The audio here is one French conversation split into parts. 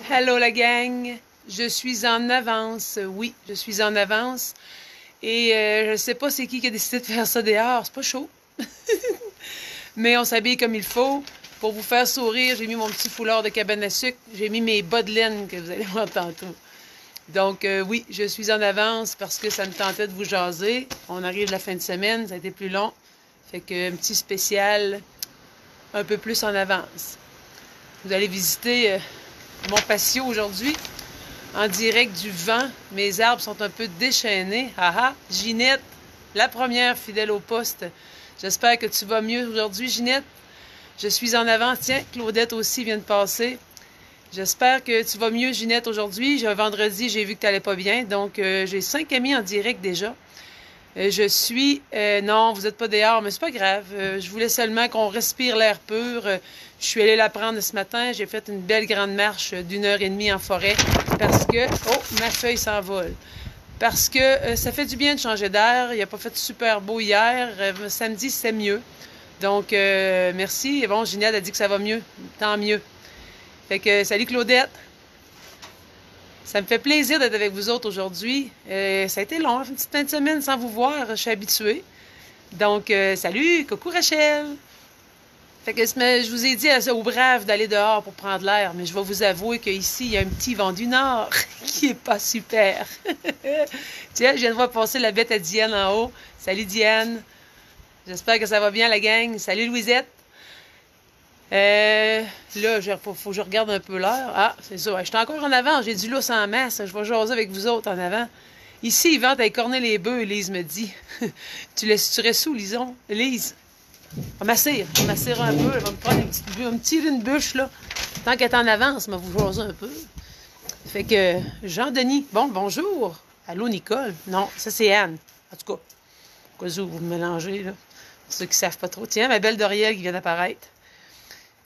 Hello la gang, je suis en avance, oui, je suis en avance et je sais pas c'est qui a décidé de faire ça dehors, c'est pas chaud, mais on s'habille comme il faut. Pour vous faire sourire, j'ai mis mon petit foulard de cabane à sucre, j'ai mis mes bas de laine que vous allez voir tantôt. Donc oui, je suis en avance parce que ça me tentait de vous jaser. On arrive la fin de semaine, ça a été plus long, fait que un petit spécial un peu plus en avance. Vous allez visiter mon patio aujourd'hui. En direct du vent. Mes arbres sont un peu déchaînés. Ah, Ginette, la première fidèle au poste. J'espère que tu vas mieux aujourd'hui, Ginette. Je suis en avant. Tiens, Claudette aussi vient de passer. J'espère que tu vas mieux, Ginette, aujourd'hui. Vendredi, j'ai vu que tu n'allais pas bien. Donc, j'ai 5 amis en direct déjà. Je suis... non, vous n'êtes pas dehors, mais c'est pas grave. Je voulais seulement qu'on respire l'air pur. Je suis allée la prendre ce matin. J'ai fait une belle grande marche d'1 heure et demie en forêt parce que... Oh, ma feuille s'envole. Parce que ça fait du bien de changer d'air. Il n'a pas fait super beau hier. Samedi, c'est mieux. Donc, merci. Et bon, Ginette a dit que ça va mieux. Tant mieux. Fait que, salut Claudette. Ça me fait plaisir d'être avec vous autres aujourd'hui. Ça a été long, une petite fin de semaine sans vous voir, je suis habituée. Donc, salut, coucou Rachel. Fait que je vous ai dit aux braves d'aller dehors pour prendre l'air, mais je vais vous avouer qu'ici, il y a un petit vent du nord qui est pas super. Tiens, je viens de voir passer la bête à Diane en haut. Salut Diane. J'espère que ça va bien la gang. Salut Louisette. Là, faut que je regarde un peu l'heure. Ah, c'est ça. Je suis encore en avant. J'ai du lousse en masse. Je vais jaser avec vous autres en avant. Ici, ils ventent à écorner les bœufs, Lise me dit. Tu serais sous, Lison? Lise, on m'assire un peu. Elle va me prendre elle va me tirer une bûche, là. Tant qu'elle est en avance, elle va vous jaser un peu. Fait que, Jean-Denis, bon, bonjour. Allô, Nicole? Non, ça, c'est Anne. En tout cas, au cas où vous me mélangez, là. Pour ceux qui savent pas trop. Tiens, ma belle Dorielle qui vient d'apparaître.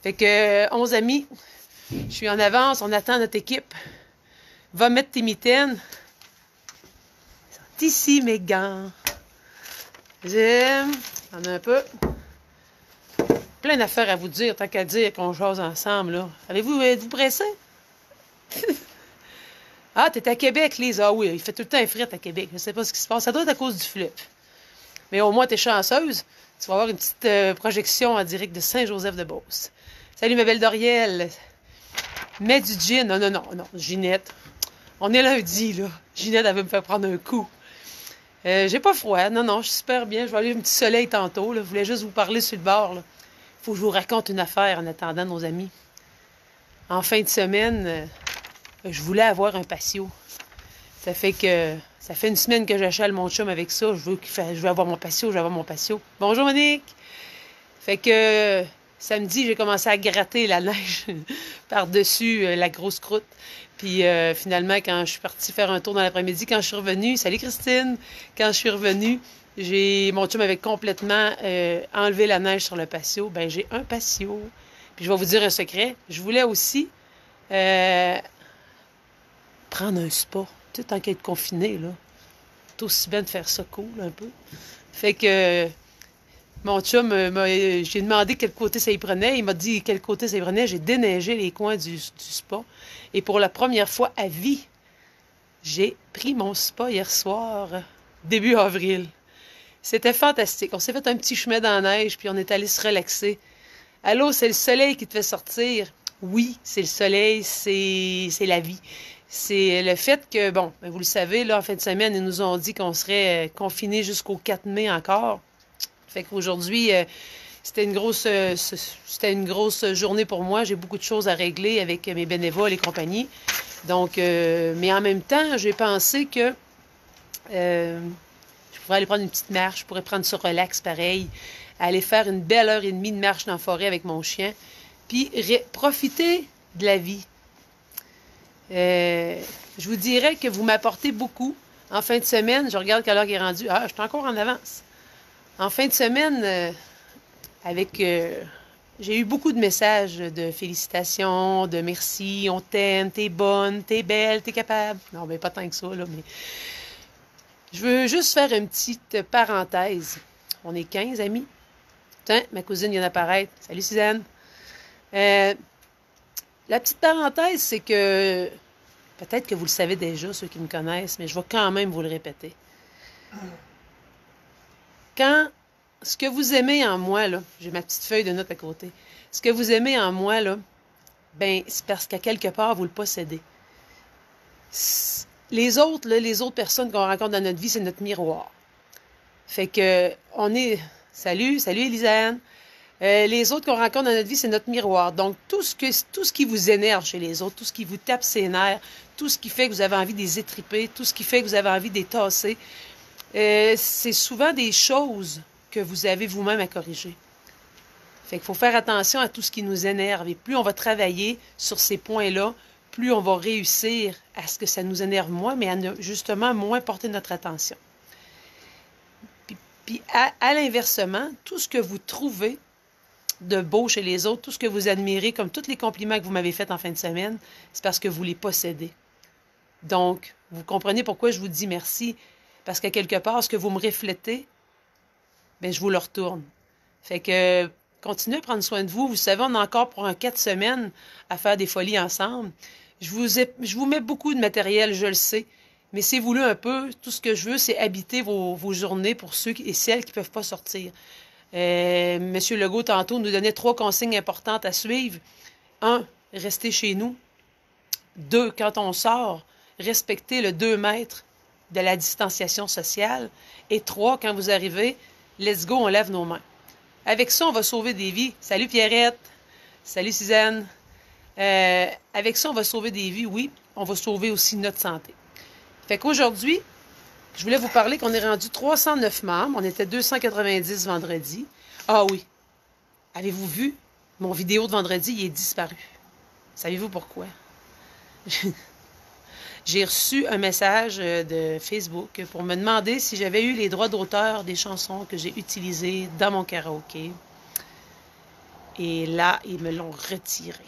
Fait que, 11 amis, je suis en avance, on attend notre équipe. Va mettre tes mitaines. Ils sont ici, mes gants. J'aime. On a un peu. Plein d'affaires à vous dire, tant qu'à dire qu'on jase ensemble, là. Allez-vous êtes-vous pressés? Ah, t'es à Québec, Lise. Ah oui, il fait tout le temps frite à Québec. Je sais pas ce qui se passe. Ça doit être à cause du flip. Mais au moins, t'es chanceuse. Tu vas avoir une petite projection en direct de Saint-Joseph-de-Beauce. Salut, ma belle Dorielle. Mets du gin. Non, non, non, non. Ginette. On est lundi, là. Ginette, elle veut me faire prendre un coup. J'ai pas froid. Non, non, je suis super bien. Je vais aller un petit soleil tantôt, là. Je voulais juste vous parler sur le bord, là. Faut que je vous raconte une affaire en attendant nos amis. En fin de semaine, je voulais avoir un patio. Ça fait une semaine que j'achale mon chum avec ça. Je veux avoir mon patio, je veux avoir mon patio. Bonjour, Monique! Fait que samedi, j'ai commencé à gratter la neige par-dessus la grosse croûte. Puis finalement, quand je suis partie faire un tour dans l'après-midi, quand je suis revenue, salut Christine, quand je suis revenue, mon chum avait complètement enlevé la neige sur le patio. Ben j'ai un patio. Puis je vais vous dire un secret. Je voulais aussi prendre un spa. Tu sais, tant qu'être confiné, là. C'est aussi bien de faire ça cool, un peu. Fait que mon chum, j'ai demandé quel côté ça y prenait. Il m'a dit quel côté ça y prenait. J'ai déneigé les coins du spa. Et pour la première fois à vie, j'ai pris mon spa hier soir, début avril. C'était fantastique. On s'est fait un petit chemin dans la neige, puis on est allé se relaxer. Allô, c'est le soleil qui te fait sortir. Oui, c'est le soleil, c'est la vie. C'est le fait que, bon, vous le savez, là, en fin de semaine, ils nous ont dit qu'on serait confinés jusqu'au 4 mai encore. Fait qu'aujourd'hui, c'était une grosse journée pour moi. J'ai beaucoup de choses à régler avec mes bénévoles et compagnie. Donc, mais en même temps, j'ai pensé que je pourrais aller prendre une petite marche, je pourrais prendre ça relax pareil, aller faire une belle heure et demie de marche dans la forêt avec mon chien, puis profiter de la vie. Je vous dirais que vous m'apportez beaucoup. En fin de semaine, je regarde quelle heure il est rendu. Ah, je suis encore en avance. En fin de semaine, j'ai eu beaucoup de messages de félicitations, de merci, on t'aime, t'es bonne, t'es belle, t'es capable. Non, mais pas tant que ça, là, mais... Je veux juste faire une petite parenthèse. On est 15 amis. Tiens, ma cousine vient d'apparaître. Salut Suzanne. La petite parenthèse, c'est que peut-être que vous le savez déjà, ceux qui me connaissent, mais je vais quand même vous le répéter. Quand ce que vous aimez en moi, là, j'ai ma petite feuille de notes à côté, ce que vous aimez en moi, là, ben, c'est parce qu'à quelque part, vous le possédez. Les autres, là, les autres personnes qu'on rencontre dans notre vie, c'est notre miroir. Fait que, on est... Salut Elisane. Les autres qu'on rencontre dans notre vie, c'est notre miroir. Donc, tout ce qui vous énerve chez les autres, tout ce qui vous tape ses nerfs, tout ce qui fait que vous avez envie de les étriper, tout ce qui fait que vous avez envie de les tasser, c'est souvent des choses que vous avez vous-même à corriger. Fait qu'il faut faire attention à tout ce qui nous énerve. Et plus on va travailler sur ces points-là, plus on va réussir à ce que ça nous énerve moins, mais à justement moins porter notre attention. Puis à l'inversement, tout ce que vous trouvez de beau chez les autres, tout ce que vous admirez, comme tous les compliments que vous m'avez faits en fin de semaine, c'est parce que vous les possédez. Donc, vous comprenez pourquoi je vous dis merci. Parce qu'à quelque part, ce que vous me reflétez, bien, je vous le retourne. Fait que, continuez à prendre soin de vous. Vous savez, on a encore pour 4 semaines à faire des folies ensemble. Je vous mets beaucoup de matériel, je le sais. Mais c'est voulu un peu. Tout ce que je veux, c'est habiter vos journées pour ceux et celles qui ne peuvent pas sortir. Monsieur Legault, tantôt, nous donnait 3 consignes importantes à suivre. 1, rester chez nous. 2, quand on sort, respecter le 2 mètres de la distanciation sociale. Et 3, quand vous arrivez, let's go, on lève nos mains. Avec ça, on va sauver des vies. Salut Pierrette. Salut Suzanne. Avec ça, on va sauver des vies, oui. On va sauver aussi notre santé. Fait qu'aujourd'hui, je voulais vous parler qu'on est rendu 309 membres. On était 290 vendredi. Ah oui. Avez-vous vu? Mon vidéo de vendredi, il est disparu. Savez-vous pourquoi? J'ai reçu un message de Facebook pour me demander si j'avais eu les droits d'auteur des chansons que j'ai utilisées dans mon karaoké. Et là, ils me l'ont retiré.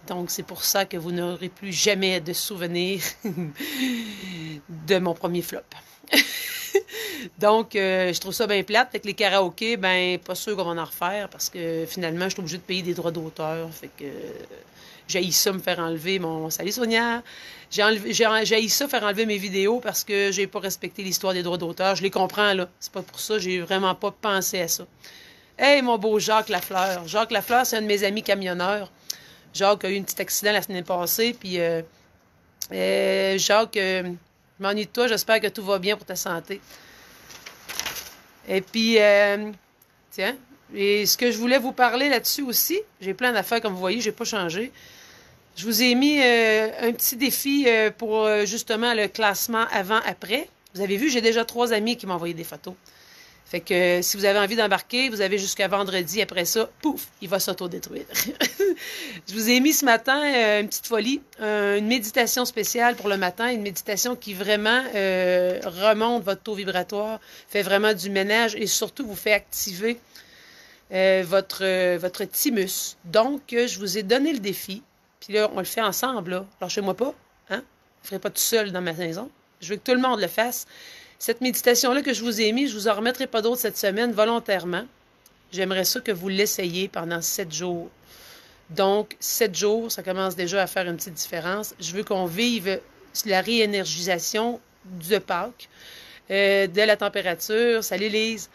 Donc, c'est pour ça que vous n'aurez plus jamais de souvenirs de mon premier flop. Donc, je trouve ça bien plate. Fait que les karaokés, ben, pas sûr qu'on va en refaire parce que finalement, je suis obligée de payer des droits d'auteur. Fait que j'ai ça me faire enlever mon... Salut Sonia! J'ai ça faire enlever mes vidéos parce que j'ai pas respecté l'histoire des droits d'auteur. Je les comprends, là. C'est pas pour ça. J'ai vraiment pas pensé à ça. Hey, mon beau Jacques Lafleur! Jacques Lafleur, c'est un de mes amis camionneurs. Jacques a eu un petit accident la semaine passée, puis Jacques, je m'ennuie de toi, j'espère que tout va bien pour ta santé. Et puis, tiens, et ce que je voulais vous parler là-dessus aussi, j'ai plein d'affaires, comme vous voyez, j'ai pas changé. Je vous ai mis un petit défi pour justement le classement avant-après. Vous avez vu, j'ai déjà 3 amis qui m'ont envoyé des photos. Fait que si vous avez envie d'embarquer, vous avez jusqu'à vendredi. Après ça, pouf, il va s'autodétruire. Je vous ai mis ce matin une petite folie, une méditation spéciale pour le matin, une méditation qui vraiment remonte votre taux vibratoire, fait vraiment du ménage et surtout vous fait activer votre thymus. Donc, je vous ai donné le défi. Puis là, on le fait ensemble, là. Lâchez-moi pas, hein? Je ne le ferai pas tout seul dans ma maison. Je veux que tout le monde le fasse. Cette méditation-là que je vous ai mise, je ne vous en remettrai pas d'autres cette semaine volontairement. J'aimerais ça que vous l'essayiez pendant 7 jours. Donc, 7 jours, ça commence déjà à faire une petite différence. Je veux qu'on vive la réénergisation de Pâques, de la température. Salut Lise!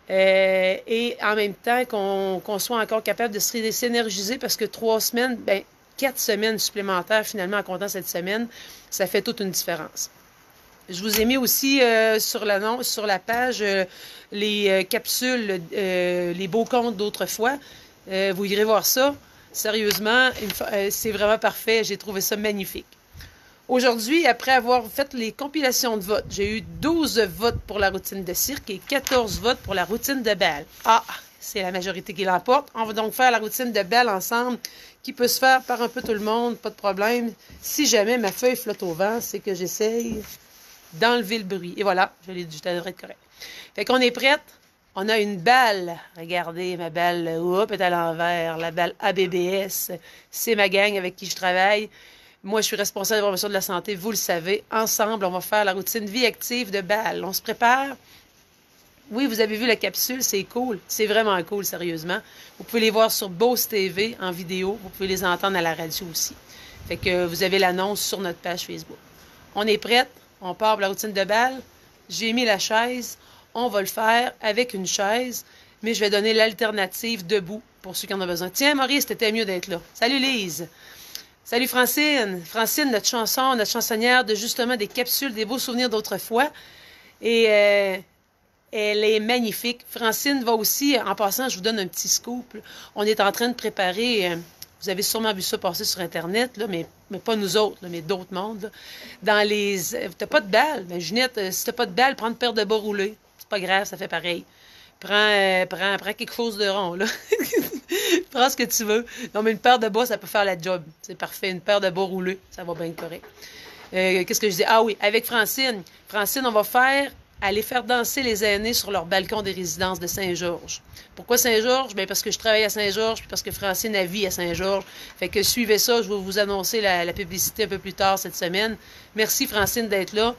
Et en même temps, qu'on soit encore capable de s'énergiser parce que 3 semaines, ben 4 semaines supplémentaires finalement en comptant cette semaine, ça fait toute une différence. Je vous ai mis aussi sur la page les capsules, les beaux contes d'autrefois. Vous irez voir ça. Sérieusement, c'est vraiment parfait. J'ai trouvé ça magnifique. Aujourd'hui, après avoir fait les compilations de votes, j'ai eu 12 votes pour la routine de cirque et 14 votes pour la routine de bal. Ah, c'est la majorité qui l'emporte. On va donc faire la routine de bal ensemble, qui peut se faire par un peu tout le monde, pas de problème. Si jamais ma feuille flotte au vent, c'est que j'essaye d'enlever le bruit. Et voilà, je devrais être correct. Fait qu'on est prête. On a une balle. Regardez, ma balle, est à l'envers. La balle ABBS. C'est ma gang avec qui je travaille. Moi, je suis responsable de la promotion de la santé, vous le savez. Ensemble, on va faire la routine vie active de balle. On se prépare. Oui, vous avez vu la capsule, c'est cool. C'est vraiment cool, sérieusement. Vous pouvez les voir sur Bose TV en vidéo. Vous pouvez les entendre à la radio aussi. Fait que vous avez l'annonce sur notre page Facebook. On est prête. On part pour la routine de balle. J'ai mis la chaise. On va le faire avec une chaise, mais je vais donner l'alternative debout pour ceux qui en ont besoin. Tiens, Maurice, c'était mieux d'être là. Salut Lise. Salut Francine. Francine, notre chanson, notre chansonnière de justement des capsules, des beaux souvenirs d'autrefois. Et elle est magnifique. Francine va aussi, en passant, je vous donne un petit scoop. On est en train de préparer, vous avez sûrement vu ça passer sur Internet, là, mais pas nous autres, là, mais d'autres mondes. Là. Dans les. T'as pas de balle. Ben, Ginette, si t'as pas de balle, prends une paire de bas roulés. C'est pas grave, ça fait pareil. Prends quelque chose de rond, là. Prends ce que tu veux. Non, mais une paire de bas, ça peut faire la job. C'est parfait. Une paire de bas roulés, ça va bien correct. Qu'est-ce que je dis? Ah oui, avec Francine. Francine, on va aller faire danser les aînés sur leur balcon des résidences de Saint-Georges. Pourquoi Saint-Georges? Bien, parce que je travaille à Saint-Georges, puis parce que Francine a vie à Saint-Georges. Fait que suivez ça, je vais vous annoncer la publicité un peu plus tard cette semaine. Merci Francine d'être là.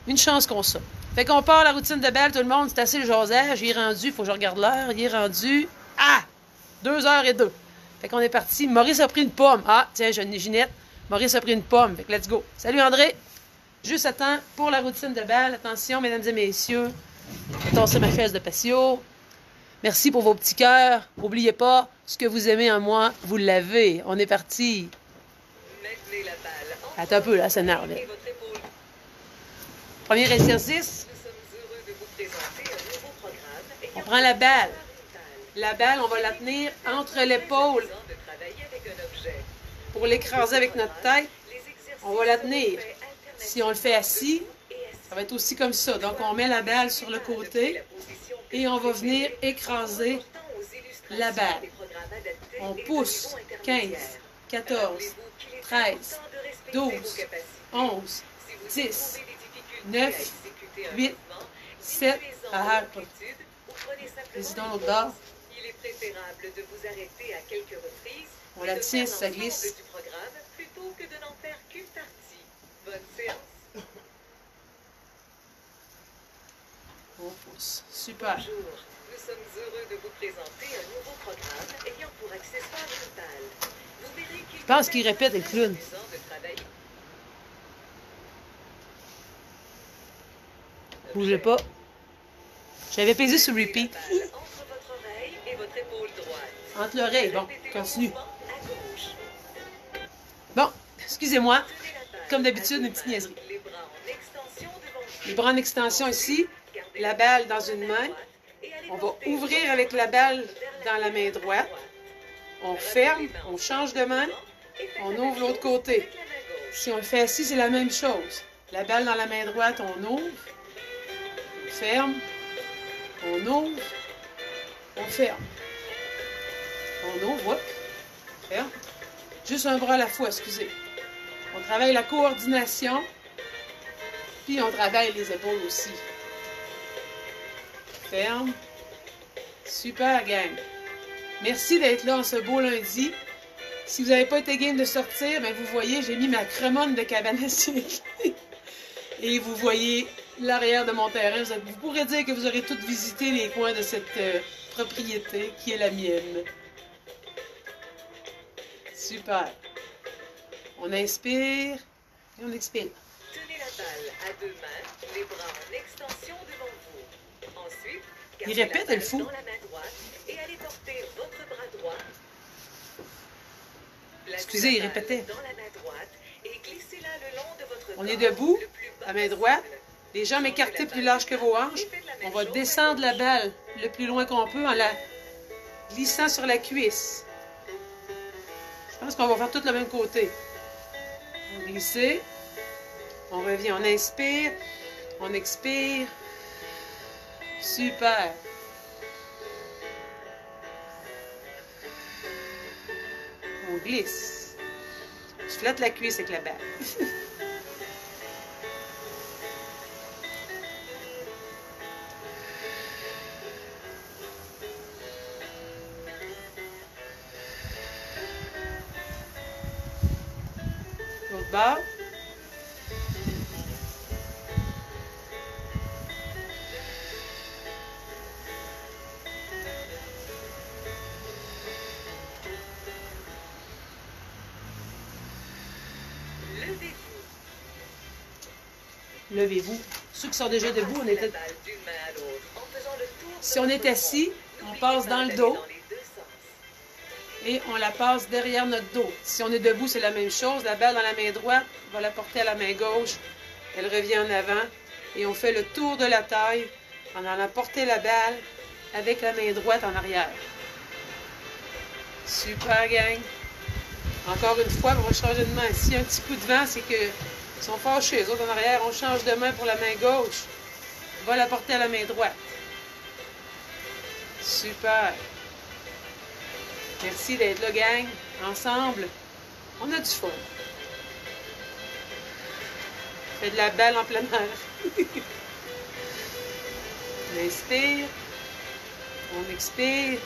Une chance qu'on ça. Fait qu'on part la routine de balle, tout le monde, c'est assez le jasage. Il est rendu, il faut que je regarde l'heure, il est rendu à 2h02. Fait qu'on est parti. Maurice a pris une pomme. Ah, tiens, Ginette. Maurice a pris une pomme. Fait que let's go. Salut André. Juste à temps pour la routine de balle. Attention, mesdames et messieurs. Attention ma chaise de patio. Merci pour vos petits cœurs. N'oubliez pas, ce que vous aimez en moi, vous l'avez. On est parti. Attends un peu, là, ça n'arrive. Premier exercice. On prend la balle. La balle, on va la tenir entre l'épaule pour l'écraser avec notre tête. On va la tenir. Si on le fait assis, ça va être aussi comme ça. Donc, on met la balle sur le côté et on va venir écraser la balle. On pousse 15, 14, 13, 12, 11, 10, 9, 8, 7, président l'autre bord. On la tient, ça glisse. On pousse. Super. Bonjour, nous sommes heureux de vous présenter un nouveau programme ayant pour accessoire une balle. Vous verrez qu'il Je pense qu'il répète le clown. Bougez pas. J'avais pesé sur repeat. Entre votre oreille et votre épaule droite. Entre l'oreille. Bon, continue. Bon, excusez-moi. Comme d'habitude, une petite niaiserie. Les bras en extension ici. La balle dans une main. On va ouvrir avec la balle dans la main droite. On ferme, on change de main. On ouvre l'autre côté. Si on le fait assis, c'est la même chose. La balle dans la main droite, on ouvre. On ferme. On ouvre. On ferme. On ouvre. Hop. Ferme. Juste un bras à la fois, excusez. On travaille la coordination. Puis on travaille les épaules aussi. Ferme. Super, gang. Merci d'être là en ce beau lundi. Si vous n'avez pas été game de sortir, ben vous voyez, j'ai mis ma cremonne de cabane à sucre. Et vous voyez l'arrière de mon terrain. Vous pourrez dire que vous aurez toutes visité les coins de cette propriété qui est la mienne. Super. On inspire et on expire. Tenez la balle à deux mains, les bras en extension devant vous. Ensuite, il répète, elle fout. dans la main droite et allez porter votre bras droit. Excusez, il répétait. Dans la main droite et glissez-la le long de votre on est debout, la main droite, les jambes écartées plus larges que vos hanches. On va descendre la balle le plus loin qu'on peut en la glissant sur la cuisse. Je pense qu'on va faire tout le même côté. On va glisser. On revient, on inspire, on expire. Super. On glisse. Je flatte la cuisse avec la balle. L'autre bord. Levez-vous. Levez-vous. Ceux qui sont déjà debout, Passez la balle d'une main à l'autre en faisant le tour de si on est votre assis, front. on N'oubliez passe pas dans le d'aller dos dans les deux sens. et on la passe derrière notre dos. Si on est debout, c'est la même chose. La balle dans la main droite, on va la porter à la main gauche. Elle revient en avant et on fait le tour de la taille en allant porter la balle avec la main droite en arrière. Super, gang! Encore une fois, on va changer de main. S'il y a un petit coup de vent, c'est qu'ils sont fâchés. Les autres en arrière, on change de main pour la main gauche. On va la porter à la main droite. Super! Merci d'être là, gang. Ensemble, on a du fun. On fait de la balle en plein air. On inspire. On expire.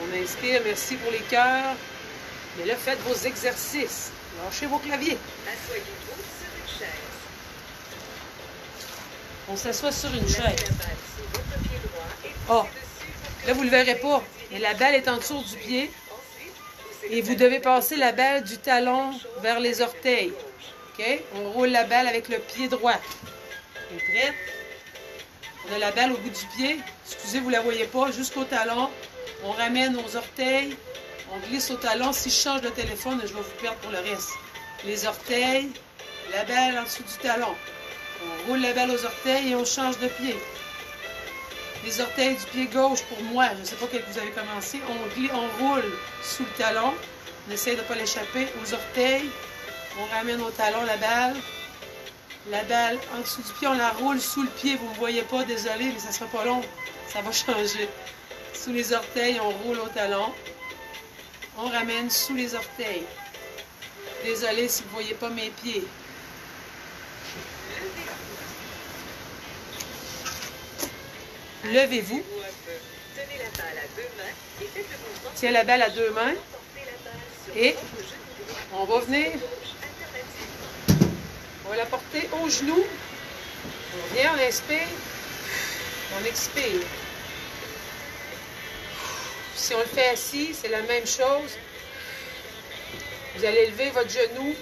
On inspire. Merci pour les cœurs. Mais là, faites vos exercices. Lâchez vos claviers. Asseyez-vous sur une chaise. On s'assoit sur une Placez chaise. la balle sous votre pied droit et Oh. poussez dessus pour que Là, vous ne le verrez pas. Mais la balle est en dessous du pied. Ensuite, poussez Et vous devez passer la balle du talon vers les orteils. OK? On roule la balle avec le pied droit. On est prête? On a la balle au bout du pied. Excusez, vous ne la voyez pas. Jusqu'au talon. On ramène aux orteils. On glisse au talon. Si je change de téléphone, je vais vous perdre pour le reste. Les orteils. La balle en dessous du talon. On roule la balle aux orteils et on change de pied. Les orteils du pied gauche pour moi. Je ne sais pas quel que vous avez commencé. On roule sous le talon. On essaye de ne pas l'échapper. Aux orteils. On ramène au talon la balle. La balle en dessous du pied, on la roule sous le pied. Vous ne me voyez pas, désolé, mais ça ne sera pas long. Ça va changer. Sous les orteils, on roule au talon. On ramène sous les orteils. Désolé si vous ne voyez pas mes pieds. Levez-vous. un peu. Tenez la balle à deux mains et faites le mouvement. Tiens la balle à deux mains. Portez la balle sur Et votre genou droit. on va venir. Gauche, alternativement. On va la porter au genou. On vient, on inspire. On expire. Si on le fait assis, c'est la même chose. Vous allez lever votre genou.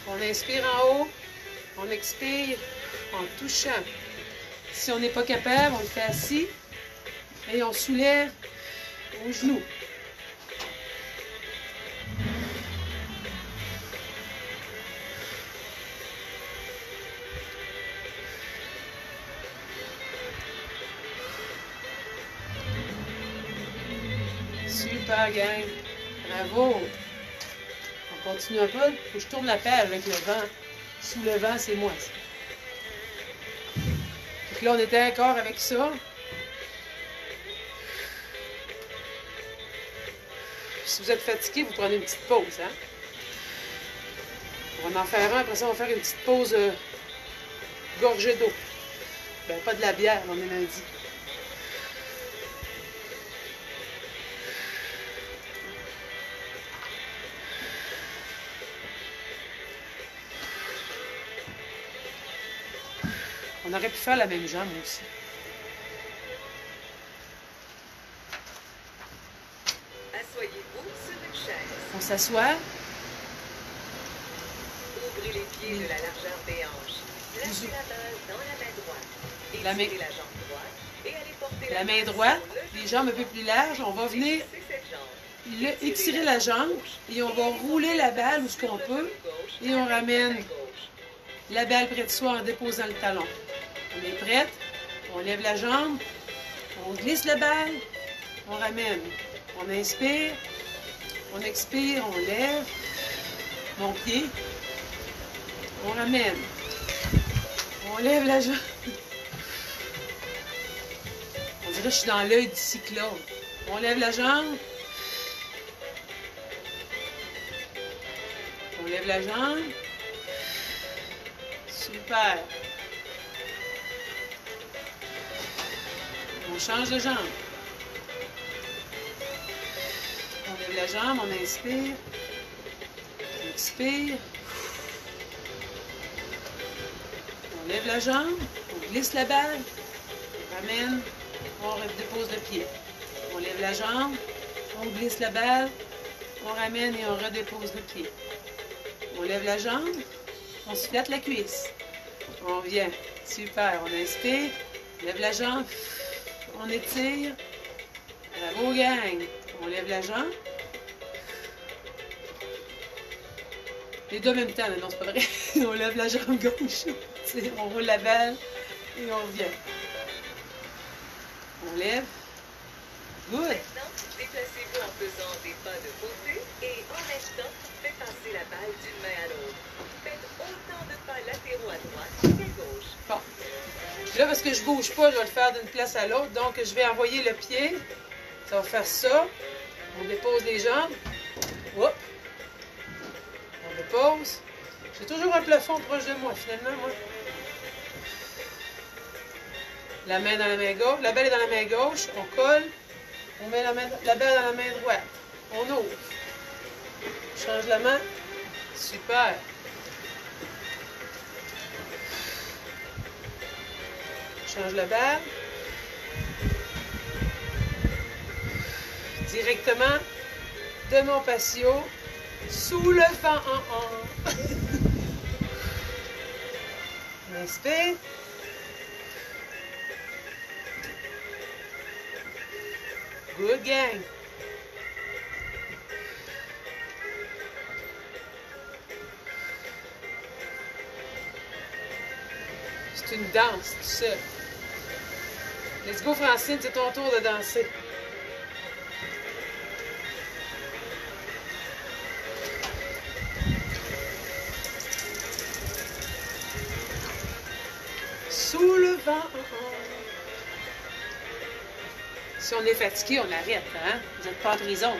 On inspire en haut. On expire en touchant. Si on n'est pas capable, on le fait assis. Et on soulève au genou. Super, gang. Bravo. On continue un peu. Faut que je tourne la pelle avec le vent. Sous le vent, c'est moi, ça. Donc là, on était d'accord avec ça. Si vous êtes fatigué, vous prenez une petite pause, hein? On va en faire un. Après ça, on va faire une petite pause gorgée d'eau. Ben, pas de la bière, on est lundi. On aurait pu faire la même jambe aussi. Asseyez-vous sur une chaise. On s'assoit. Ouvrez les pieds de la largeur des hanches. Placez la balle dans la main droite. La main- Étirez la jambe droite et allez porter La main balle droite, sur le les jambes un peu plus larges. On va venir Glissez cette jambe. étirer la jambe et on va rouler la balle où ce qu'on peut. Et on ramène la balle près de soi en déposant le talon. On est prête. On lève la jambe. On glisse la balle. On ramène. On inspire. On expire. On lève. Mon pied. On ramène. On lève la jambe. On dirait que je suis dans l'œil du cyclone. On lève la jambe. On lève la jambe. Super. On change de jambe. On lève la jambe, on inspire. On expire. On lève la jambe. On glisse la balle. On ramène. On redépose le pied. On lève la jambe, on glisse la balle, on ramène et on redépose le pied. On lève la jambe, on se flatte la cuisse. On vient. Super. On inspire, lève la jambe, on étire. Bravo, gang. On lève la jambe. Les deux en même temps, mais non, c'est pas vrai. On lève la jambe gauche. On roule la balle et on revient. On lève. Good. Maintenant, déplacez-vous en faisant des pas de côté et en même temps, faites passer la balle d'une main à l'autre. Faites autant de pas latéraux à droite qu'à gauche. Bon. Là, parce que je bouge pas, je vais le faire d'une place à l'autre. Donc, je vais envoyer le pied. Ça va faire ça. On dépose les jambes. Hop. On dépose. J'ai toujours un plafond proche de moi, finalement, moi. La main dans la main gauche. La balle est dans la main gauche. On colle. On met la balle dans la main droite. On ouvre. Change la main. Super. Change la balle. Directement de mon patio. Sous le vent en. On inspire. Good gang. C'est une danse, tout ça. Let's go, Francine, c'est ton tour de danser. Sous le vent. Si on est fatigué, on arrête, hein? Vous n'êtes pas en prison.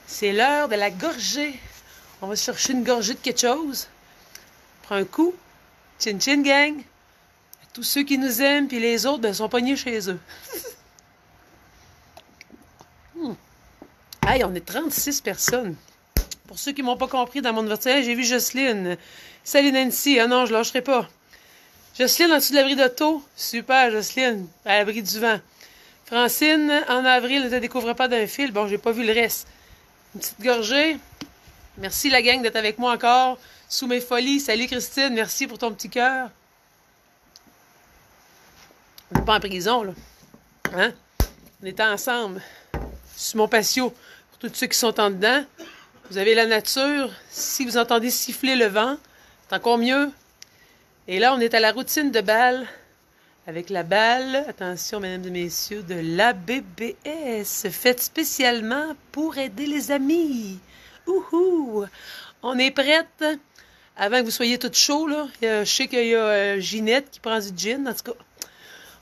C'est l'heure de la gorgée. On va chercher une gorgée de quelque chose. Prends un coup. Chin chin gang. Tous ceux qui nous aiment, puis les autres, ben, sont pognés chez eux. Hey, on est 36 personnes. Pour ceux qui ne m'ont pas compris dans mon vertige, j'ai vu Jocelyne. Salut Nancy. Ah non, je ne lâcherai pas. Jocelyne en dessous de l'abri d'auto. Super, Jocelyne. À l'abri du vent. Francine, en avril, ne te découvre pas d'un fil. Bon, j'ai pas vu le reste. Une petite gorgée. Merci la gang d'être avec moi encore. Sous mes folies. Salut Christine. Merci pour ton petit cœur. On n'est pas en prison, là. Hein? On est ensemble. Sur mon patio. Pour tous ceux qui sont en dedans. Vous avez la nature. Si vous entendez siffler le vent, c'est encore mieux. Et là, on est à la routine de balle. Avec la balle, attention mesdames et messieurs, de l'ABBS. Faite spécialement pour aider les amis. Ouhou! On est prête. Avant que vous soyez toutes chauds, là. Je sais qu'il y a Ginette qui prend du gin. En tout cas,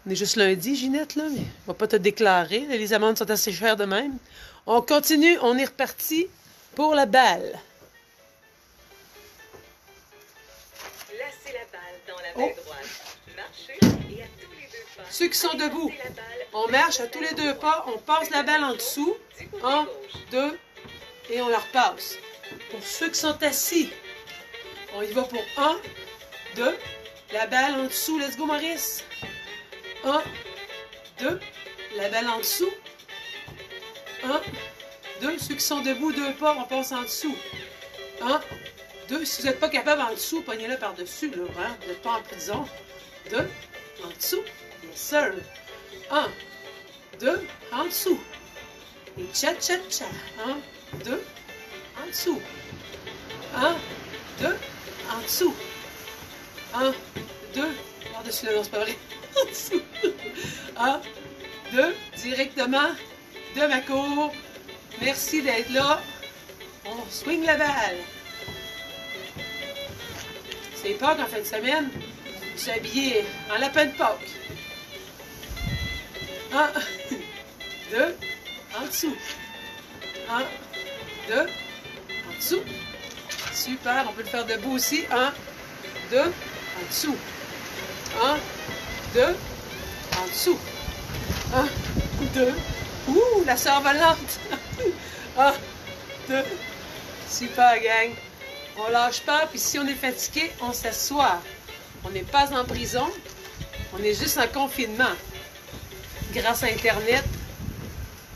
on est juste lundi, Ginette, là. Mais on va pas te déclarer. Les amendes sont assez chères de même. On continue. On est reparti pour la balle. Placez la balle dans la main droite. Marchez et à tous les deux pas. Ceux qui sont debout, on marche à tous les deux pas. On passe la balle en dessous. 1, 2, et on la repasse. Pour ceux qui sont assis, on y va pour 1, 2, la balle en dessous. Let's go, Maurice. 1, 2, la balle en dessous. 1, 2, ceux qui sont debout, 2 pas, on passe en dessous. 1, 2, si vous n'êtes pas capable en dessous, pognez-le par-dessus, là, hein? Vous n'êtes pas en prison. 2, en dessous. Yes, sir. 1, 2, en dessous. Et cha-cha-cha. 1, 2, en dessous. 1, 2, en dessous. 1, 2, par-dessus, là, non, c'est pas vrai. En dessous. 1, 2, directement de ma cour. Merci d'être là. On swing la balle. C'est Pâques en fin de semaine. Je suis habillée en lapin de Pâques. 1, 2, en dessous. 1, 2, en dessous. Super, on peut le faire debout aussi. 1, 2, en dessous. 1, 2, en dessous. 1, 2. Ouh, la sœur volante. 1, 2. Super, gang. On lâche pas, puis si on est fatigué, on s'assoit. On n'est pas en prison, on est juste en confinement. Grâce à Internet,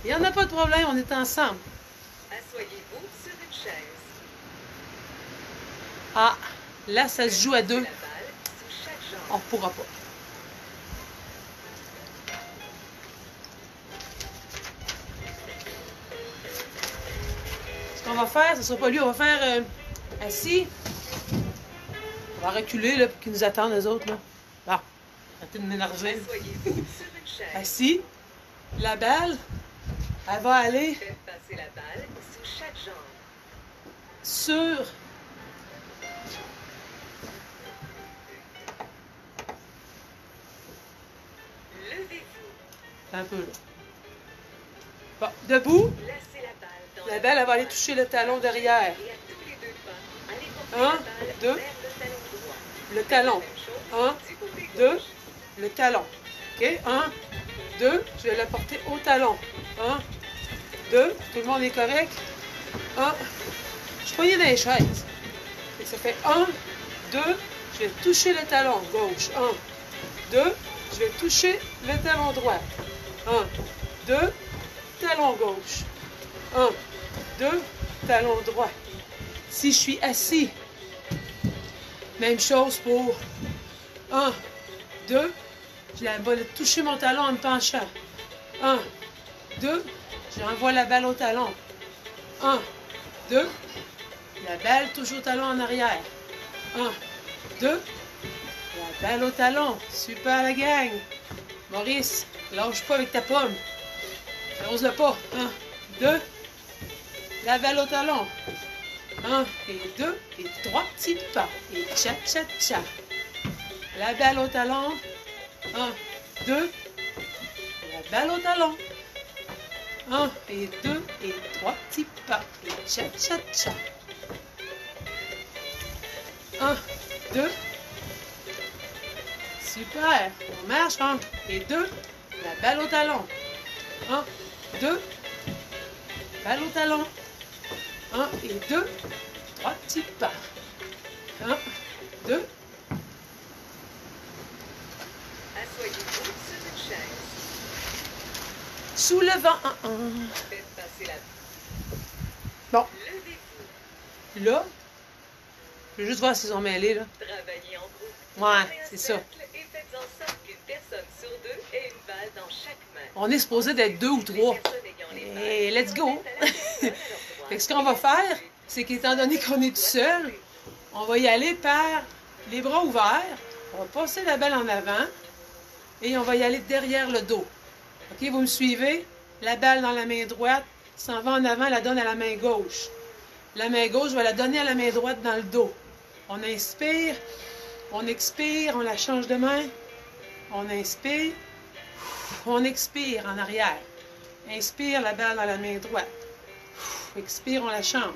il n'y en a pas de problème, on est ensemble. Asseyez-vous sur une chaise. Ah, là, ça se joue à 2. La balle sous chaque jambe. On ne pourra pas. Ce qu'on va faire, ce ne sera pas lui, on va faire assis. On va reculer là, pour qu'ils nous attendent, les autres. Là. Bon, arrêtez de m'énerver. Asseyez-vous sur une chaise. Assis. La balle, elle va aller Faites passer la balle sous chaque jambe. sur Levez-vous. un peu là. Bon, debout. Placez la balle dans La balle, elle va aller toucher le talon derrière. Et à tous les deux pas, allez porter Un, la balle deux. vers le talon droit. Le talon. Même chose 1, du côté 2, gauche. le talon. OK? 1, 2, je vais la porter au talon. 1, 2, tout le monde est correct? 1, je suis poignée dans les chaises. Et ça fait 1, 2, je vais toucher le talon gauche. 1, 2, je vais toucher le talon droit. 1, 2, talon gauche. 1, 2, talon droit. Si je suis assis, même chose pour 1, 2, je vais toucher mon talon en me penchant. 1, 2, j'envoie la balle au talon. 1, 2, la balle touche au talon en arrière. 1, 2, la balle au talon. Super la gang. Maurice, lâche pas avec ta pomme. Arrose-le pas. 1, 2, la balle au talon. 1 et 2 et 3 petits pas. Et tcha-tcha-tcha. La balle au talon. 1, 2. La balle au talon. 1 et 2 et 3 petits pas. Et tcha-tcha-tcha. 1, 2. Super. On marche. 1 et 2. La balle au talon. 1, 2. Balle au talon. 1 et 2. 3 petits pas. 1, 2. Asseyez-vous sur une chaise. Soulevant. Faites passer la Bon, Levez-vous. là, je vais juste voir s'ils ont mêlé, là. Travaillez en groupe. Ouais, Formez un c'est ça. cercle Et faites en sorte qu'une personne sur deux ait une balle dans chaque main. On est supposé d'être 2 ou 3. Les personnes ayant les balles Et let's go! remettent à la personne leur droit. Fait que ce qu'on va faire, c'est qu'étant donné qu'on est tout seul, on va y aller par les bras ouverts. On va passer la balle en avant et on va y aller derrière le dos. OK, vous me suivez? La balle dans la main droite s'en va en avant, la donne à la main gauche. La main gauche va la donner à la main droite dans le dos. On inspire, on expire, on la change de main. On inspire, on expire en arrière. Inspire, la balle dans la main droite. Expire, on la change.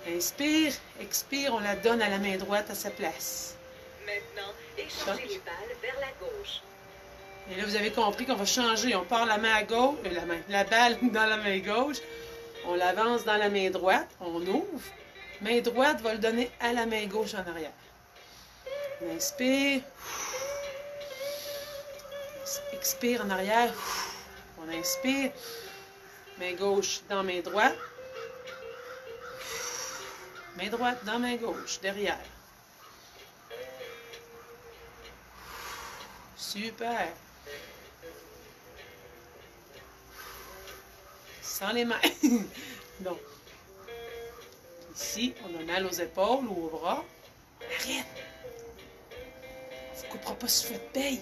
Inspire, expire, on la donne à la main droite à sa place. Maintenant, échangez les balles vers la gauche. Et là, vous avez compris qu'on va changer. On part la main à gauche, la balle dans la main gauche. On l'avance dans la main droite. On ouvre. Main droite va le donner à la main gauche en arrière. On inspire. Expire en arrière. On inspire. Main gauche dans main droite. Main droite dans main gauche, derrière. Super. Sans les mains. Donc, ici, on a mal aux épaules ou aux bras. Arrête! Tu ne couperas pas sur votre paye.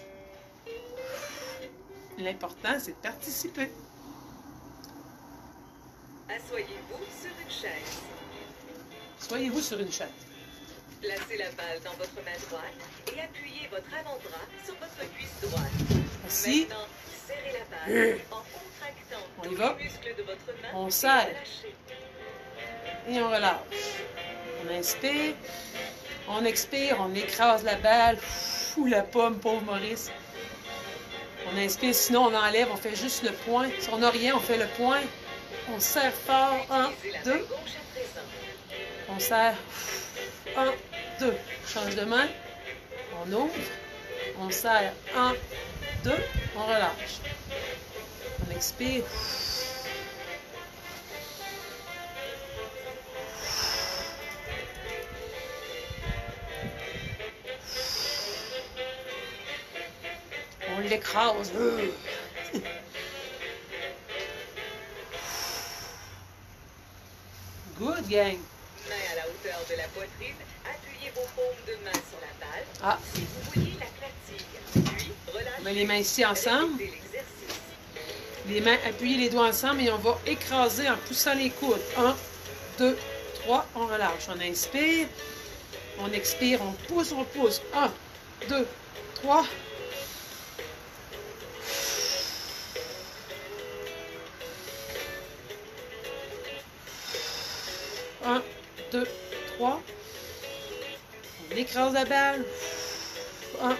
L'important, c'est de participer. Asseyez-vous sur une chaise. Soyez-vous sur une chaise. Placez la balle dans votre main droite et appuyez votre avant-bras sur votre cuisse droite. Assis. Maintenant, serrez la balle en contractant On y tous va. les muscles de votre main On et serre. relâchez. Et on relâche. On inspire. On expire. On écrase la balle. Fou la pomme, pauvre Maurice. On inspire, sinon on enlève, on fait juste le point. Si on n'a rien, on fait le point. On serre fort. 1, 2. On serre. 1, 2. Change de main. On ouvre. On serre. 1, 2. On relâche. On expire. On l'écrase. Good, gang. Main à la hauteur de la poitrine, appuyez vos paumes de main sur la balle. Ah. Si vous voyez la platine, puis relâchez. On met les mains ici ensemble. Répétez l'exercice. Les mains, appuyez les doigts ensemble et on va écraser en poussant les coudes. 1, 2, 3, on relâche. On inspire, on expire, on pousse, on pousse. 1, 2, 3. Un, 2, 3. On écrase la balle. 1,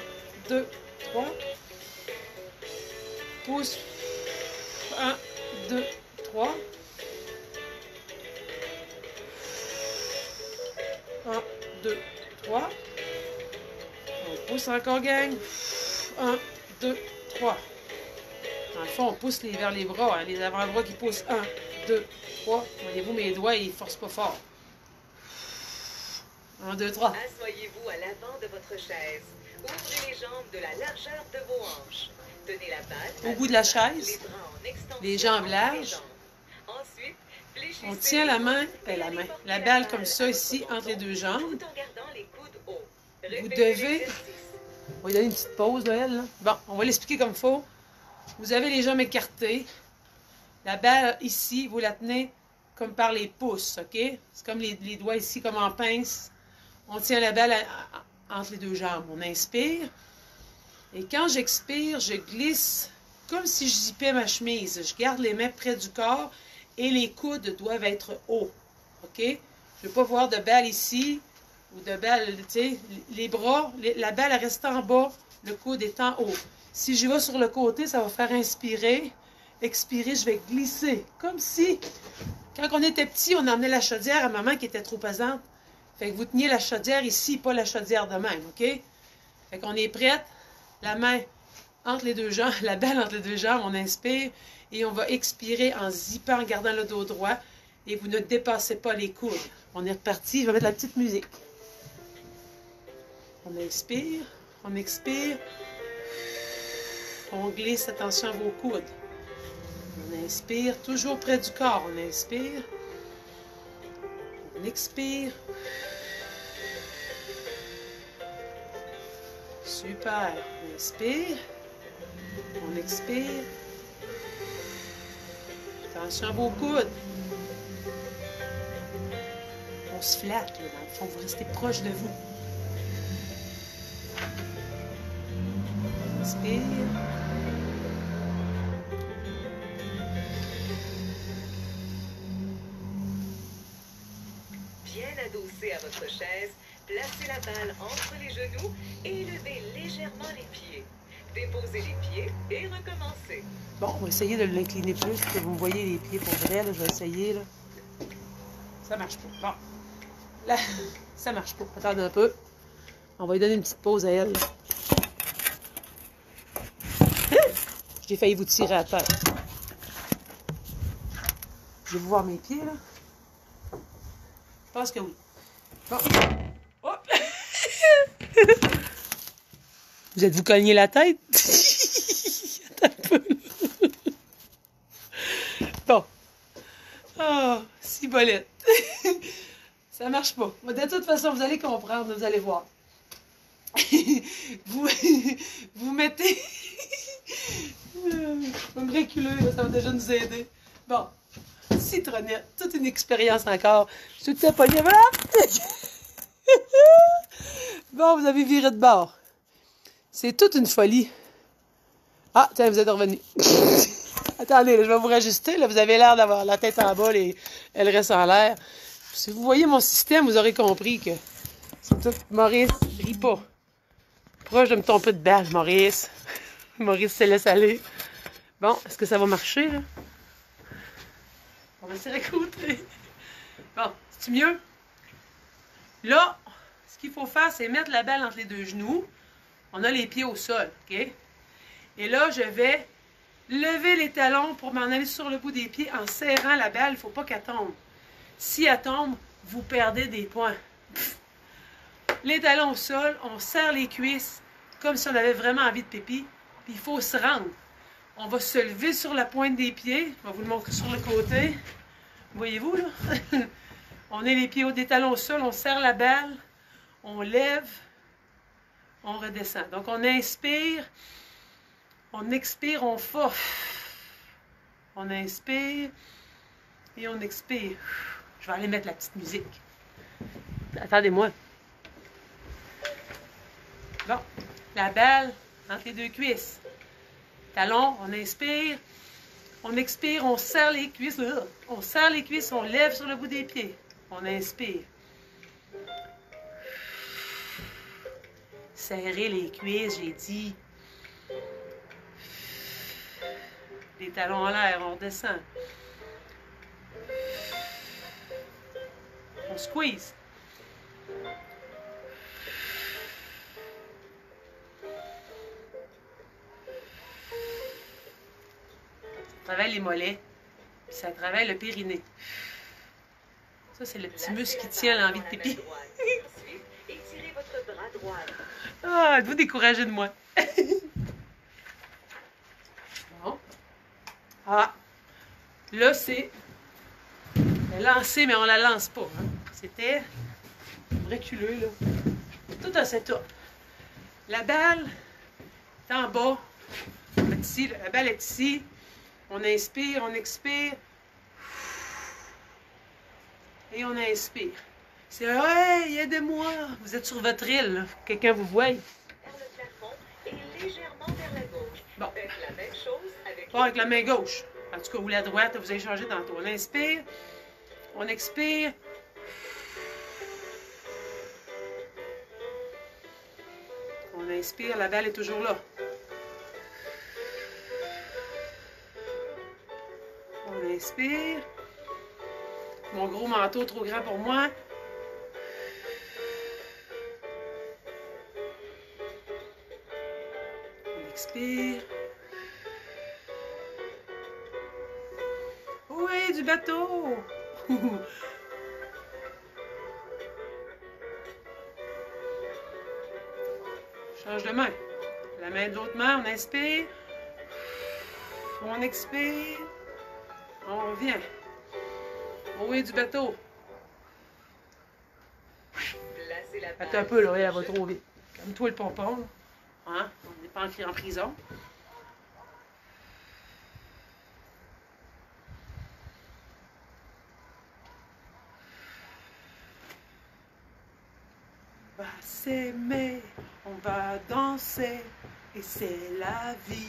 2, 3. Pousse. 1, 2, 3. 1, 2, 3. On pousse encore, gang. 1, 2, 3. Dans le fond, on pousse vers les bras, hein, les avant-bras qui poussent. 1, 2, 3. Voyez-vous, mes doigts, ils ne forcent pas fort. 1, 2, 3. Assoyez-vous à l'avant de votre chaise. Ouvrez les jambes de la largeur de vos hanches. Tenez la balle Au bout de la chaise, les bras en extension les jambes entre les larges. jambes. Ensuite, fléchissez On tient la main, et la balle comme ça ici, entre les deux jambes. tout en gardant les coudes hauts. Vous Répétez devez... l'exercice. On va lui donner une petite pause, là, elle. Là. Bon, on va l'expliquer comme il faut. Vous avez les jambes écartées. La balle ici, vous la tenez comme par les pouces, OK? C'est comme les doigts ici, comme en pince. On tient la balle entre les deux jambes. On inspire. Et quand j'expire, je glisse comme si je zippais ma chemise. Je garde les mains près du corps et les coudes doivent être hauts, OK? Je ne veux pas voir de balle ici ou de balle, tu sais, les bras, la balle reste en bas, le coude est en haut. Si je vais sur le côté, ça va faire inspirer. Expirer, je vais glisser. Comme si, quand on était petit, on emmenait la chaudière à maman qui était trop pesante. Fait que vous teniez la chaudière ici, pas la chaudière de même, OK? Fait qu'on est prête. La main entre les deux jambes, la balle entre les deux jambes, on inspire. Et on va expirer en zippant, en gardant le dos droit. Et vous ne dépassez pas les coudes. On est reparti. Je vais mettre la petite musique. On inspire, on expire. On glisse, attention à vos coudes. On inspire, toujours près du corps. On inspire. On expire. Super. On inspire. On expire. Attention à vos coudes. On se flatte, là, dans le fond. Vous restez proche de vous. Inspire. Bien adossé à votre chaise, placez la balle entre les genoux et levez légèrement les pieds. Déposez les pieds et recommencez. Bon, on va essayer de l'incliner plus, que vous me voyez les pieds pour vrai, là, je vais essayer, là. Ça marche pas. Bon. Là, ça marche pas. Attendez un peu. On va lui donner une petite pause à elle, là. J'ai failli vous tirer à la tête. Je vais vous voir mes pieds, là. Je pense que oui. Bon. Hop! Vous êtes-vous cogné la tête? Attends un peu. Bon. Oh, cibolette. Ça marche pas. Mais de toute façon, vous allez comprendre, vous allez voir. vous mettez... Je vais me reculer, là, ça va déjà nous aider. Bon. Citronnette. Toute une expérience encore. Je suis tout à pogné. Voilà! Bon, vous avez viré de bord. C'est toute une folie. Ah, tiens, vous êtes revenu. Attendez, là, je vais vous rajuster. Là, vous avez l'air d'avoir la tête en bas et elle reste en l'air. Si vous voyez mon système, vous aurez compris que c'est tout... Maurice, je ris pas. Proche de me tomber de balle, Maurice. Maurice se laisse aller. Bon, est-ce que ça va marcher, là? On va essayer de côté. Bon, c'est mieux? Là, ce qu'il faut faire, c'est mettre la balle entre les deux genoux. On a les pieds au sol, OK? Et là, je vais lever les talons pour m'en aller sur le bout des pieds en serrant la balle. Il ne faut pas qu'elle tombe. Si elle tombe, vous perdez des points. Les talons au sol, on serre les cuisses comme si on avait vraiment envie de pipi. Puis il faut se rendre. On va se lever sur la pointe des pieds. Je vais vous le montrer sur le côté. Voyez-vous, là? On est les pieds des talons au sol, on serre la balle, on lève, on redescend. Donc on inspire, on expire, on force. On inspire et on expire. Je vais aller mettre la petite musique. Attendez-moi. Bon, la balle entre les deux cuisses. Talon, on inspire, on expire, on serre les cuisses. On serre les cuisses, on lève sur le bout des pieds. On inspire. Serrer les cuisses, j'ai dit. Les talons en l'air, on redescend. On squeeze. Ça travaille les mollets, puis ça travaille le périnée. Ça, c'est le petit muscle qui tient à l'envie de pipi. Ah, êtes-vous découragé de moi? Bon. Ah, là, c'est lancer, mais on la lance pas. Hein. C'était reculeux, là. Tout un setup. La balle est en bas. Ici, la balle est ici. On inspire, on expire. Et on inspire. C'est « Hey, aidez-moi! » Vous êtes sur votre île, là. Quelqu'un vous voit. Bon. Pas avec la main gauche. En tout cas, ou la droite, vous avez changé tantôt. On inspire. On expire. On inspire, la balle est toujours là. On inspire. Mon gros manteau trop grand pour moi. On expire. Oui, du bateau! Change de main. La main de l'autre main, on inspire. On expire. On revient. Oui, du bateau. Attends un peu, là, elle va trop vite. Calme-toi le pompon, là. Hein? On n'est pas en prison. On va s'aimer, on va danser, et c'est la vie.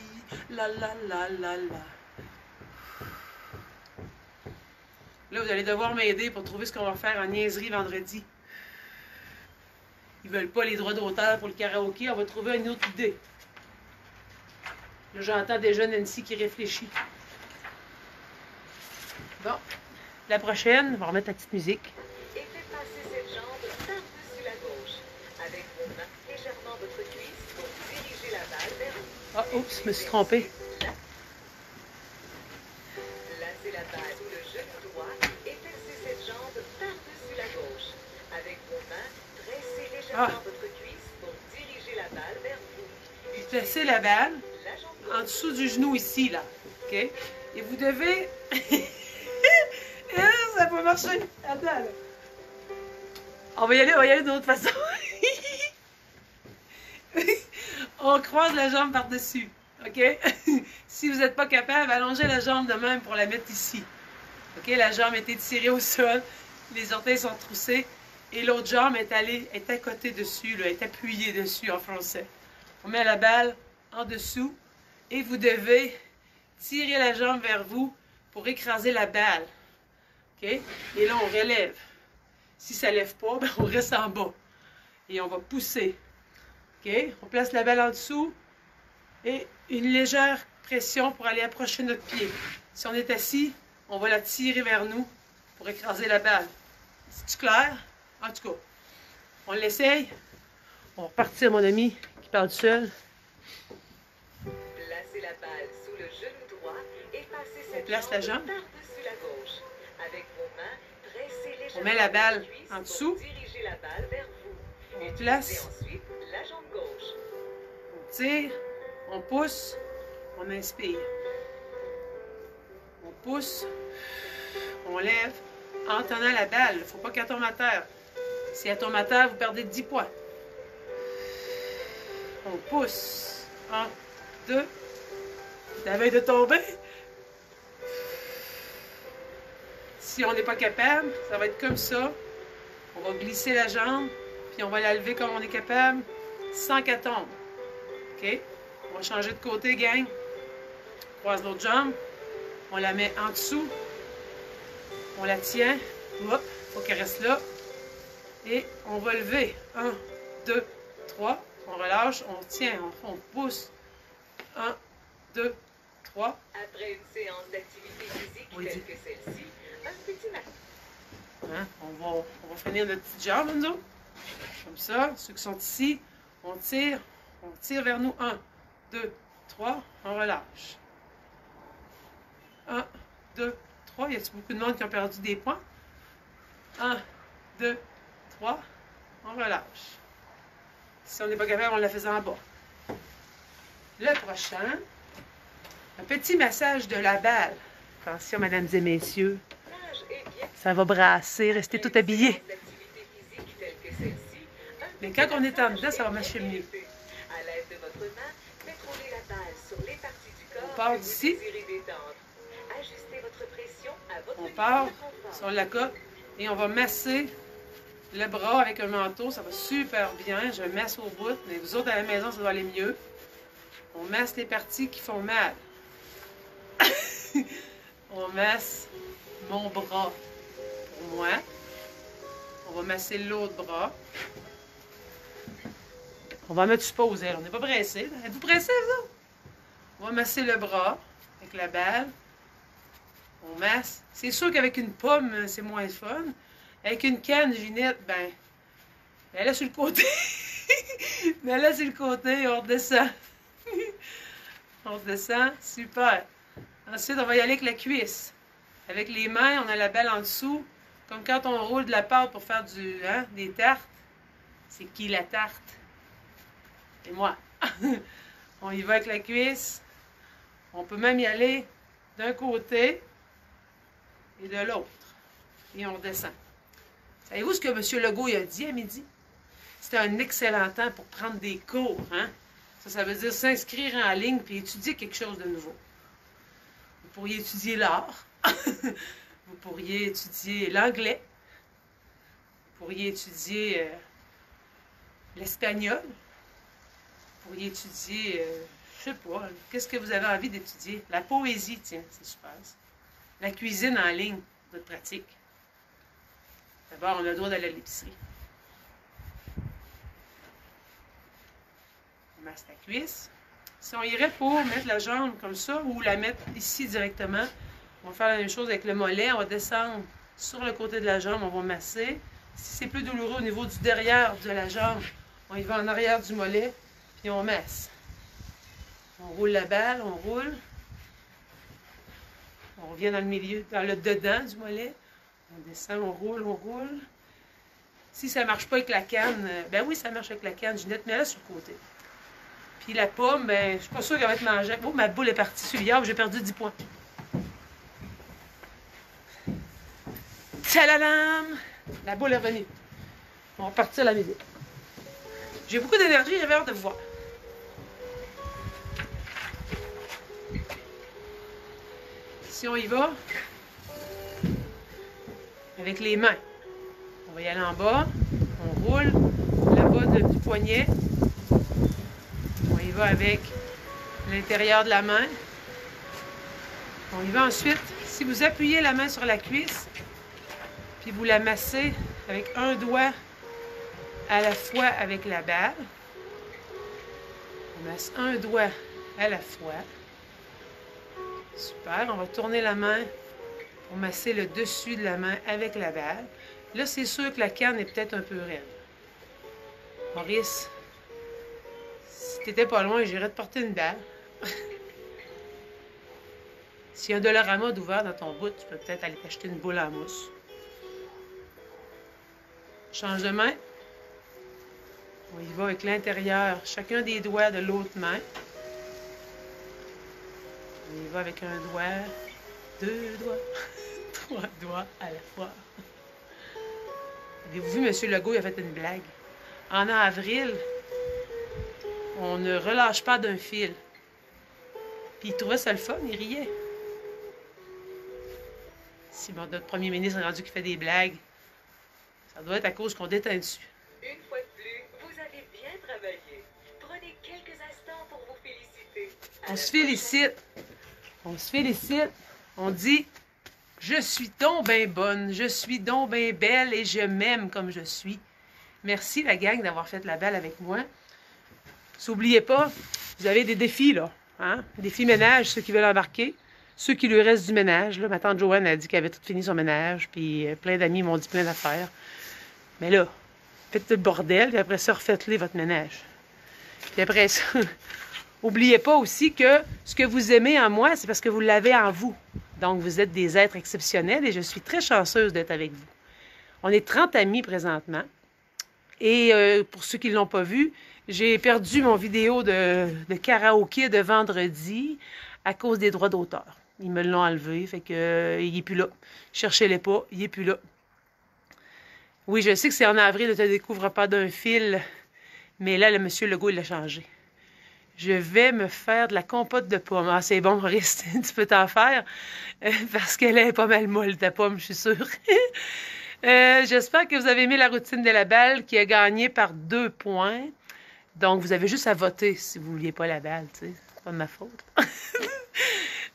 La la la la la. Là, vous allez devoir m'aider pour trouver ce qu'on va faire en niaiserie vendredi. Ils veulent pas les droits d'auteur pour le karaoké. On va trouver une autre idée. Là, j'entends déjà Nancy qui réfléchit. Bon. La prochaine, on va remettre la petite musique. Et faites passer cette jambe par-dessus la gauche. Avec vos mains légèrement votre cuisse pour diriger la balle vers vous. Ah, oups, je me suis trompée. Placez la balle sous le genou droit et placez cette jambe par-dessus la gauche. Avec vos mains, dressez légèrement votre cuisse pour diriger la balle vers vous. Vous placez la balle en dessous du genou ici, là. OK? Et vous devez... Ça peut marcher. Attends, là. On va y aller d'une autre façon. On croise la jambe par-dessus. OK? Si vous n'êtes pas capable, allongez la jambe de même pour la mettre ici. OK? La jambe est étirée au sol. Les orteils sont troussés. Et l'autre jambe est à côté dessus, là, est appuyée dessus en français. On met la balle en dessous. Et vous devez tirer la jambe vers vous pour écraser la balle. OK? Et là, on relève. Si ça ne lève pas, ben, on reste en bas. Et on va pousser. OK? On place la balle en dessous. Et une légère pression pour aller approcher notre pied. Si on est assis, on va la tirer vers nous pour écraser la balle. C'est-tu clair? En tout cas, on l'essaye. On va repartir, mon ami, qui parle seul. Placez la balle sous le genou droit et passez cette place la jambe. par-dessus la gauche. Avec vos mains, pressez légèrement On met la balle la cuisse en dessous. pour diriger la balle vers vous. On Utilisez place. ensuite la jambe gauche. On tire. On pousse. On inspire. On pousse. On lève en tenant la balle. Il ne faut pas qu'elle tombe à terre. Si elle tombe à terre, vous perdez 10 points. On pousse. 1, 2. La veille de tomber. Si on n'est pas capable, ça va être comme ça. On va glisser la jambe, puis on va la lever comme on est capable, sans qu'elle tombe. OK? On va changer de côté, gang. On croise l'autre jambe. On la met en dessous. On la tient. Hop, faut qu'elle reste là. Et on va lever. 1, 2, 3. On relâche, on tient, on pousse. 1, 2, 3. Après une séance d'activité physique Oui, telle dis. que celle-ci, un petit massage. Hein? On va finir notre petite jambe, nous autres. Comme ça. Ceux qui sont ici, on tire vers nous. 1, 2, 3. On relâche. 1, 2, 3. Y a-t-il beaucoup de monde qui ont perdu des points? 1, 2, 3. On relâche. Si on n'est pas capable, on la fait en bas. Le prochain, un petit massage de la balle. Attention, mesdames et messieurs. Nage et bien. Ça va brasser, restez tout habillés. D'activité physique telle que celle-ci, un Mais petit quand on est en massage dedans, ça va est marcher mieux. mérité. À l'aide de votre main, faites rouler la balle sur les parties du corps part que vous d'ici. désirez détendre. Ajustez votre pression à votre On niveau part de confort. sur la côte et on va masser le bras avec un manteau. Ça va super bien. Je masse au bout. Mais vous autres à la maison, ça doit aller mieux. On masse les parties qui font mal. On masse mon bras pour moi. On va masser l'autre bras. On va mettre suppose, elle. On n'est pas pressé. Êtes-vous pressé, vous autres? On va masser le bras avec la balle. On masse. C'est sûr qu'avec une pomme, c'est moins fun. Avec une canne, Ginette, ben, elle est sur le côté. Mais là, sur le côté, on redescend. On redescend. Super. Ensuite, on va y aller avec la cuisse. Avec les mains, on a la balle en dessous. Comme quand on roule de la pâte pour faire des tartes. C'est qui la tarte? C'est moi. On y va avec la cuisse. On peut même y aller d'un côté et de l'autre. Et on redescend. Savez-vous ce que M. Legault a dit à midi? C'était un excellent temps pour prendre des cours. Hein? Ça veut dire s'inscrire en ligne et étudier quelque chose de nouveau. Vous pourriez étudier l'art. Vous pourriez étudier l'anglais. Vous pourriez étudier l'espagnol. Vous pourriez étudier, je sais pas, qu'est-ce que vous avez envie d'étudier? La poésie, tiens, c'est super. Ça. La cuisine en ligne, votre pratique. D'abord, on a le droit d'aller à l'épicerie. On masse la cuisse. Si on irait pour mettre la jambe comme ça ou la mettre ici directement, on va faire la même chose avec le mollet. On va descendre sur le côté de la jambe, on va masser. Si c'est plus douloureux au niveau du derrière de la jambe, on y va en arrière du mollet, puis on masse. On roule la balle, on roule. On revient dans le milieu, dans le dedans du mollet. On descend, on roule, on roule. Si ça ne marche pas avec la canne, ben oui, ça marche avec la canne, Ginette, mais là sur le côté. Puis la pomme, ben, je suis pas sûre qu'elle va être mangée. Oh, ma boule est partie sur l'hier, j'ai perdu 10 points. Tchalalam! La boule est revenue. On va repartir à la musique. J'ai beaucoup d'énergie, j'avais hâte de vous voir. Si on y va, avec les mains, on va y aller en bas, on roule le bas du poignet, on y va avec l'intérieur de la main, on y va ensuite, si vous appuyez la main sur la cuisse, puis vous la massez avec un doigt à la fois avec la balle, on masse un doigt à la fois. Super, on va tourner la main pour masser le dessus de la main avec la balle. Là, c'est sûr que la canne est peut-être un peu raide. Maurice, si t'étais pas loin, j'irais te porter une balle. S'il y a un Dollarama d'ouvert dans ton bout, tu peux peut-être aller t'acheter une boule en mousse. Change de main. On y va avec l'intérieur, chacun des doigts de l'autre main. On y va avec un doigt, deux doigts, trois doigts à la fois. Avez-vous vu, M. Legault, il a fait une blague. En avril, on ne relâche pas d'un fil. Puis il trouvait ça le fun, il riait. Si notre premier ministre est rendu qui fait des blagues, ça doit être à cause qu'on déteint dessus. Une fois de plus, vous avez bien travaillé. Prenez quelques instants pour vous féliciter. On se félicite. On se félicite. On dit, je suis donc bien bonne, je suis donc bien belle et je m'aime comme je suis. Merci la gang d'avoir fait la balle avec moi. N'oubliez pas, vous avez des défis là. Hein? Défis ménage, ceux qui veulent embarquer. Ceux qui lui restent du ménage. Là. Ma tante Joanne a dit qu'elle avait tout fini son ménage. Puis plein d'amis m'ont dit plein d'affaires. Mais là, faites le bordel, puis après ça, refaites-les votre ménage. Puis après ça, n'oubliez pas aussi que ce que vous aimez en moi, c'est parce que vous l'avez en vous. Donc, vous êtes des êtres exceptionnels et je suis très chanceuse d'être avec vous. On est 30 amis présentement. Et pour ceux qui ne l'ont pas vu, j'ai perdu mon vidéo de karaoké de vendredi à cause des droits d'auteur. Ils me l'ont enlevé, fait que il n'est plus là. Cherchez-les pas, il n'est plus là. Oui, je sais que c'est en avril, ne te découvre pas d'un fil, mais là, le monsieur Legault, il l'a changé. Je vais me faire de la compote de pommes. Ah, c'est bon, Maurice, tu peux t'en faire, parce qu'elle est pas mal molle, ta pomme, je suis sûre. J'espère que vous avez aimé la routine de la balle, qui a gagné par 2 points. Donc, vous avez juste à voter si vous ne vouliez pas la balle, tu sais. C'est pas de ma faute.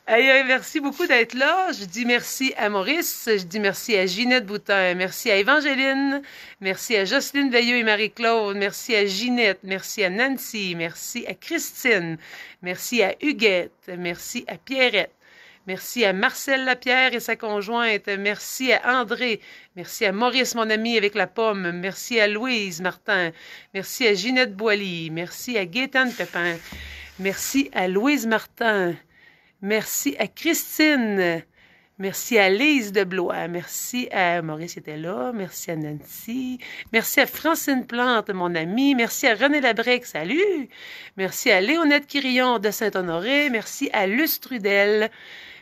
Allez, merci beaucoup d'être là. Je dis merci à Maurice, je dis merci à Ginette Boutin, merci à Évangeline, merci à Jocelyne Veilleux et Marie-Claude, merci à Ginette, merci à Nancy, merci à Christine, merci à Huguette, merci à Pierrette, merci à Marcel Lapierre et sa conjointe, merci à André, merci à Maurice, mon ami avec la pomme, merci à Louise Martin, merci à Ginette Boilly, merci à Gaétane Pépin, merci à Louise Martin, merci à Christine. Merci à Lise de Blois. Merci à Maurice était là. Merci à Nancy. Merci à Francine Plante, mon amie. Merci à René Labrec. Salut. Merci à Léonette Quirillon de Saint-Honoré. Merci à Luce Trudel.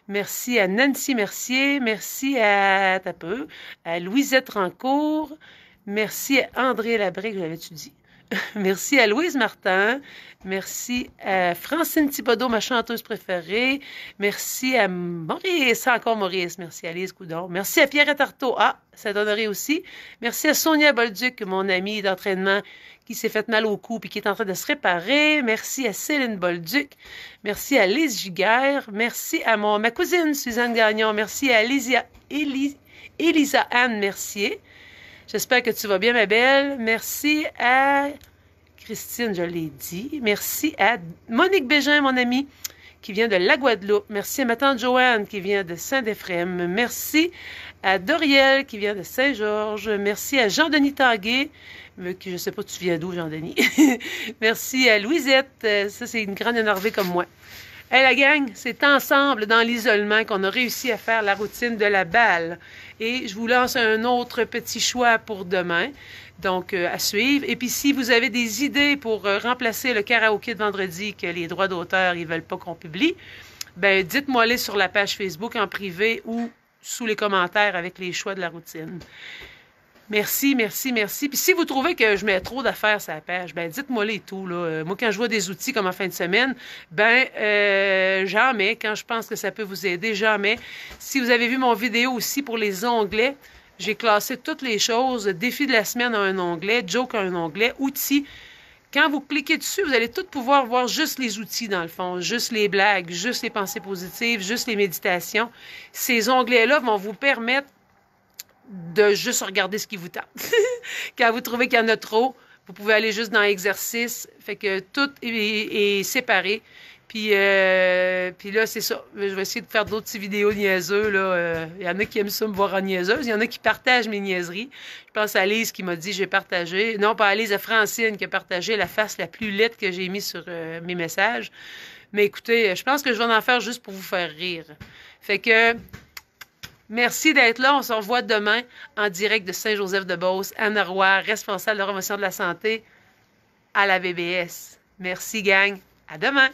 Merci à Nancy Mercier. Merci à à Louisette Rancourt. Merci à André Labrec, j'avais-tu dit? Merci à Louise Martin. Merci à Francine Thibodeau, ma chanteuse préférée. Merci à Maurice, encore Maurice. Merci à Lise Coudon. Merci à Pierrette Artaud. Ah, Saint-Honoré aussi. Merci à Sonia Bolduc, mon amie d'entraînement qui s'est fait mal au cou et qui est en train de se réparer. Merci à Céline Bolduc. Merci à Lise Giguère. Merci à ma cousine Suzanne Gagnon. Merci à Elisa Anne Mercier. J'espère que tu vas bien, ma belle. Merci à Christine, je l'ai dit. Merci à Monique Bégin, mon amie, qui vient de la Guadeloupe. Merci à ma tante Joanne, qui vient de Saint-Éphrem. Merci à Doriel, qui vient de Saint-Georges. Merci à Jean-Denis Tanguay, qui je ne sais pas tu viens d'où, Jean-Denis. Merci à Louisette. Ça, c'est une grande énervée comme moi. Hey, la gang, c'est ensemble, dans l'isolement, qu'on a réussi à faire la routine de la balle. Et je vous lance un autre petit choix pour demain, donc à suivre. Et puis, si vous avez des idées pour remplacer le karaoké de vendredi, que les droits d'auteur, ils veulent pas qu'on publie, ben dites-moi-les sur la page Facebook en privé ou sous les commentaires avec les choix de la routine. Merci, merci, merci. Puis si vous trouvez que je mets trop d'affaires sur la page, ben dites-moi les tout, là. Moi, quand je vois des outils comme en fin de semaine, ben j'en mets. Quand je pense que ça peut vous aider, j'en mets. Si vous avez vu mon vidéo aussi pour les onglets, j'ai classé toutes les choses. Défi de la semaine a un onglet, joke a un onglet, outils. Quand vous cliquez dessus, vous allez tout pouvoir voir juste les outils, dans le fond, juste les blagues, juste les pensées positives, juste les méditations. Ces onglets-là vont vous permettre de juste regarder ce qui vous tente. Quand vous trouvez qu'il y en a trop, vous pouvez aller juste dans exercice. Fait que tout est séparé. Puis là, c'est ça. Je vais essayer de faire d'autres petites vidéos niaiseux. Il y en a qui aiment ça me voir en niaiseuse. Il y en a qui partagent mes niaiseries. Je pense à Lise qui m'a dit j'ai partagé. Non, pas à Lise, à Francine qui a partagé la face la plus laide que j'ai mise sur mes messages. Mais écoutez, je pense que je vais en faire juste pour vous faire rire. Fait que merci d'être là. On se revoit demain en direct de Saint-Joseph-de-Beauce. Anne Roy, responsable de la promotion de la santé à la BBS. Merci, gang. À demain.